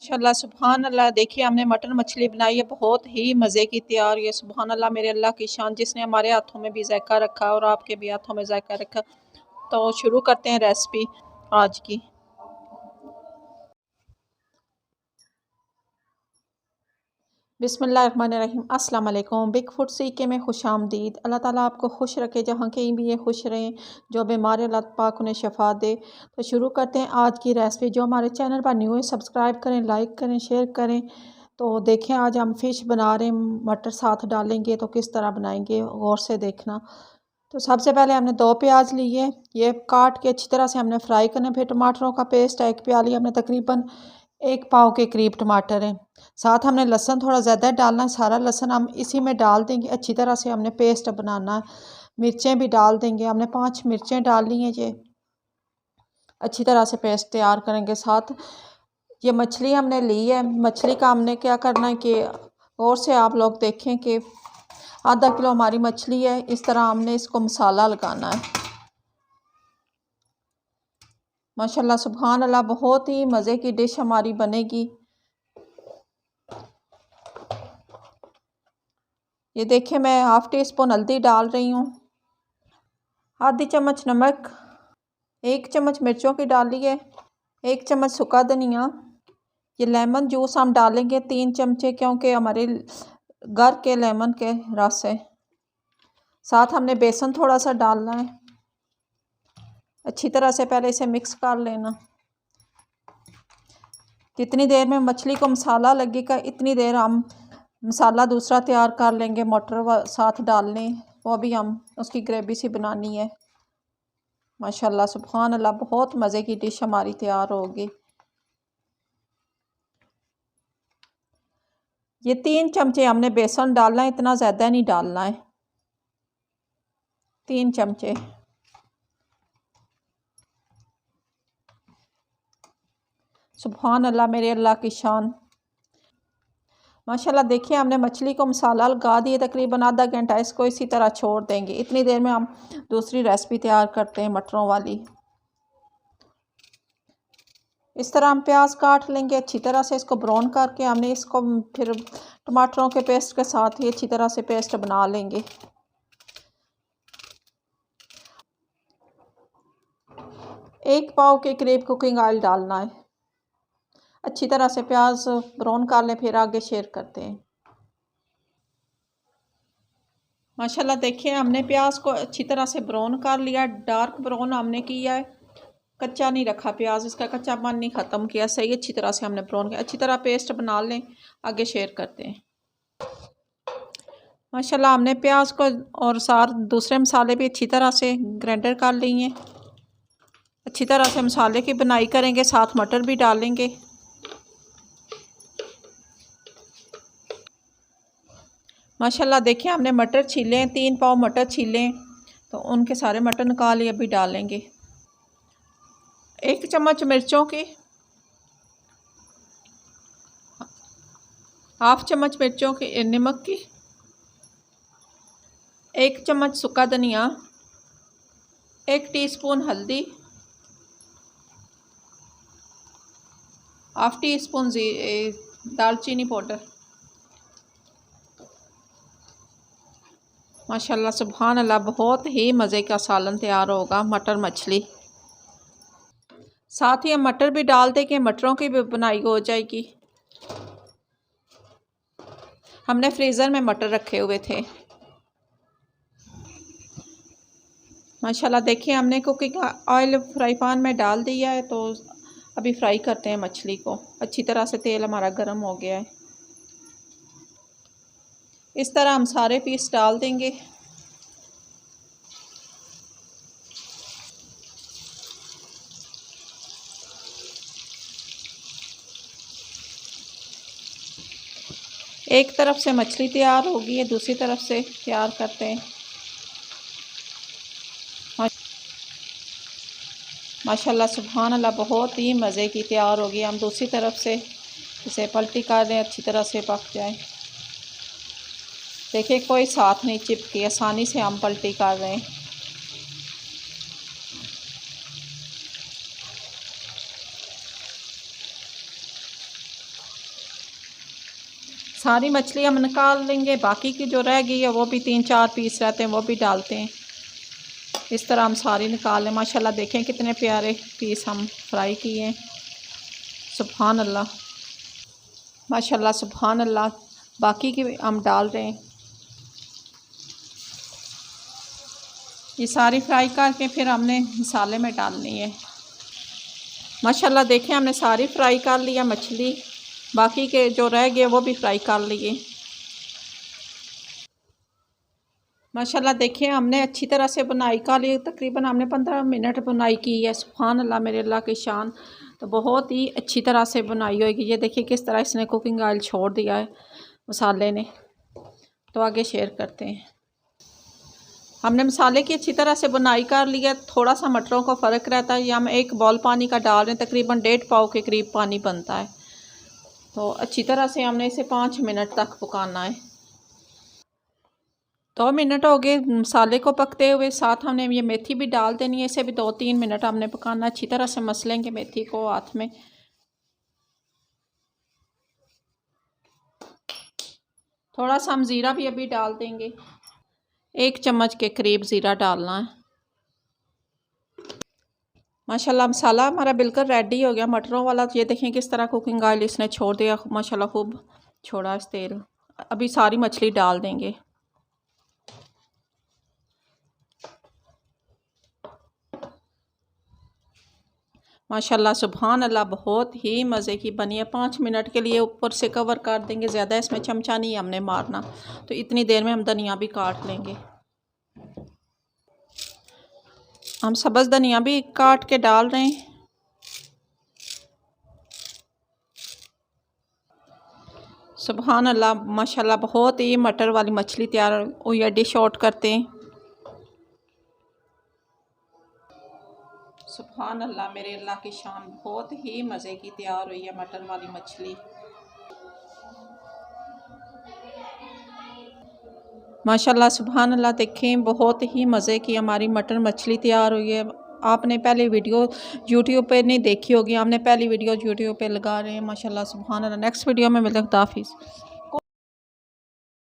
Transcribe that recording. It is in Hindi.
माशाल्लाह सुभान अल्लाह। देखिए हमने मटन मछली बनाई है, बहुत ही मज़े की तैयार। ये सुभान अल्लाह, मेरे अल्लाह की शान, जिसने हमारे हाथों में भी जायका रखा और आपके भी हाथों में जायका रखा। तो शुरू करते हैं रेसिपी आज की। बिस्मिल्लाहिर्रहमानिर्रहीम। अस्सलाम वालेकुम। बिग फूड सीखे में खुश आमदीद। अल्लाह ताला आपको खुश रखे, जहाँ कहीं भी ये खुश रहें। जो बीमार अल्लाह पाक उन्हें शफा दे। तो शुरू करते हैं आज की रेसिपी। जो हमारे चैनल पर न्यू है सब्सक्राइब करें, लाइक करें, शेयर करें। तो देखें आज हम फ़िश बना रहे हैं, मटर साथ डालेंगे तो किस तरह बनाएंगे, गौर से देखना। तो सबसे पहले हमने 2 प्याज लिए, ये काट के अच्छी तरह से हमने फ्राई करना। फिर टमाटरों का पेस्ट 1 प्याली, हमने तकरीबन 1 पाव के करीब टमाटर हैं। साथ हमने लहसुन थोड़ा ज़्यादा डालना है, सारा लहसुन हम इसी में डाल देंगे। अच्छी तरह से हमने पेस्ट बनाना है। मिर्चें भी डाल देंगे, हमने 5 मिर्चें डालनी है। ये अच्छी तरह से पेस्ट तैयार करेंगे। साथ ये मछली हमने ली है, मछली का हमने क्या करना है कि और से आप लोग देखें कि आधा किलो हमारी मछली है। इस तरह हमने इसको मसाला लगाना है। माशाल्लाह सुभान अल्लाह, बहुत ही मज़े की डिश हमारी बनेगी। ये देखिए मैं हाफ़ टी स्पून हल्दी डाल रही हूँ, आधी चम्मच नमक, 1 चम्मच मिर्चों की डाली है, 1 चम्मच सूखा धनिया। ये लेमन जूस हम डालेंगे 3 चमचे, क्योंकि हमारे घर के लेमन के रस है। साथ हमने बेसन थोड़ा सा डालना है। अच्छी तरह से पहले इसे मिक्स कर लेना। जितनी देर में मछली को मसाला लगेगा, इतनी देर हम मसाला दूसरा तैयार कर लेंगे। मटर साथ डालने, वो भी हम उसकी ग्रेवी सी बनानी है। माशाल्लाह सुभान अल्लाह, बहुत मज़े की डिश हमारी तैयार होगी। ये 3 चमचे हमने बेसन डालना है, इतना ज़्यादा नहीं डालना है, 3 चमचे। सुभान अल्लाह, मेरे अल्लाह की शान। माशाल्लाह देखिए हमने मछली को मसाला लगा दिए, तकरीबन आधा घंटा इसको इसी तरह छोड़ देंगे। इतनी देर में हम दूसरी रेसिपी तैयार करते हैं मटरों वाली। इस तरह हम प्याज काट लेंगे, अच्छी तरह से इसको ब्राउन करके हमने इसको फिर टमाटरों के पेस्ट के साथ ही अच्छी तरह से पेस्ट बना लेंगे। एक पाव के करीब कुकिंग ऑयल डालना है। अच्छी तरह से प्याज ब्राउन कर लें, फिर आगे शेयर करते हैं। माशाल्लाह देखिए हमने प्याज को अच्छी तरह से ब्राउन कर लिया, डार्क ब्राउन हमने किया है, कच्चा नहीं रखा प्याज, इसका कच्चापन नहीं ख़त्म किया। सही अच्छी तरह से हमने ब्राउन किया। अच्छी तरह पेस्ट बना लें, आगे शेयर करते हैं। माशाल्लाह हमने प्याज को और साथ दूसरे मसाले भी अच्छी तरह से ग्राइंडर कर लिए। अच्छी तरह से मसाले की बनाई करेंगे, साथ मटर भी डालेंगे। माशाल्लाह देखिए हमने मटर छीले, 3 पाव मटर छीले, तो उनके सारे मटर निकाल लिए, अभी डालेंगे। 1 चम्मच मिर्चों की, हाफ चम्मच मिर्चों की नमक की, 1 चम्मच सूखा धनिया, 1 टीस्पून हल्दी, हाफ टी स्पून दालचीनी पाउडर। माशाल्लाह सुभान अल्लाह, बहुत ही मज़े का सालन तैयार होगा मटर मछली। साथ ही हम मटर भी डाल देंगे, मटरों की भी बनाई हो जाएगी। हमने फ्रीज़र में मटर रखे हुए थे। माशाल्लाह देखिए हमने कुकिंग ऑयल फ्राई पैन में डाल दिया है, तो अभी फ्राई करते हैं मछली को। अच्छी तरह से तेल हमारा गर्म हो गया है। इस तरह हम सारे पीस डाल देंगे। एक तरफ से मछली तैयार होगी है, दूसरी तरफ से तैयार करते हैं। माशाल्लाह सुभान अल्लाह, बहुत ही मज़े की तैयार होगी। हम दूसरी तरफ से इसे पलटी कर दें, अच्छी तरह से पक जाए। देखिए कोई साथ नहीं चिपकी, आसानी से हम पलटी कर रहे हैं। सारी मछली हम निकाल लेंगे, बाकी की जो रह गई है वो भी 3-4 पीस रहते हैं वो भी डालते हैं। इस तरह हम सारी निकाल लें। माशाल्लाह देखें कितने प्यारे पीस हम फ्राई किए हैं। सुभान अल्लाह, माशाल्लाह सुभान अल्लाह। बाकी की हम डाल रहे हैं। ये सारी फ्राई करके फिर हमने मसाले में डालनी है। माशाल्लाह देखें हमने सारी फ्राई कर लिया मछली, बाकी के जो रह गए वो भी फ्राई कर लिए। माशाल्लाह देखिए हमने अच्छी तरह से बुनाई कर ली। तकरीबन हमने 15 मिनट बुनाई की है। सुभान अल्लाह, मेरे अल्लाह की शान। तो बहुत ही अच्छी तरह से बुनाई होगी। ये देखिए किस तरह इसने कुकिंग ऑयल छोड़ दिया है मसाले ने। तो आगे शेयर करते हैं। हमने मसाले की अच्छी तरह से बुनाई कर लिया। थोड़ा सा मटरों का फ़र्क रहता है। ये हम 1 बॉल पानी का डाल रहे हैं, तकरीबन 1.5 पाव के करीब पानी बनता है। तो अच्छी तरह से हमने इसे 5 मिनट तक पकाना है। 2 मिनट हो गए मसाले को पकते हुए। साथ हमने ये मेथी भी डाल देनी है। इसे भी 2-3 मिनट हमने पकाना। अच्छी तरह से मसलेंगे मेथी को हाथ में। थोड़ा सा हम ज़ीरा भी अभी डाल देंगे। 1 चम्मच के करीब ज़ीरा डालना है। माशाल्लाह मसाला हमारा बिल्कुल रेडी हो गया मटरों वाला। ये देखें किस तरह कुकिंग ऑयल इसने छोड़ दिया। माशाल्लाह खूब छोड़ा इस तेल। अभी सारी मछली डाल देंगे। माशाल्लाह सुभान अल्लाह, बहुत ही मज़े की बनी है। 5 मिनट के लिए ऊपर से कवर कर देंगे। ज़्यादा इसमें चमचा नहीं हमने मारना। तो इतनी देर में हम धनिया भी काट लेंगे। हम सब्ज़ धनिया भी काट के डाल रहे हैं। सुभान अल्लाह, माशाल्लाह बहुत ही मटर वाली मछली तैयार हुई है। डिश आउट करते हैं। सुभान अल्लाह, मेरे अल्लाह की शान। बहुत ही मज़े की तैयार हुई है मटर वाली मछली। माशाल्लाह सुभान अल्लाह, देखें बहुत ही मज़े की हमारी मटर मछली तैयार हुई है। आपने पहले वीडियो यूट्यूब पे नहीं देखी होगी, हमने पहली वीडियो यूट्यूब पे लगा रहे हैं। माशाल्लाह सुभान अल्लाह। नेक्स्ट वीडियो में मिलते हैं। खुदा हाफिज़।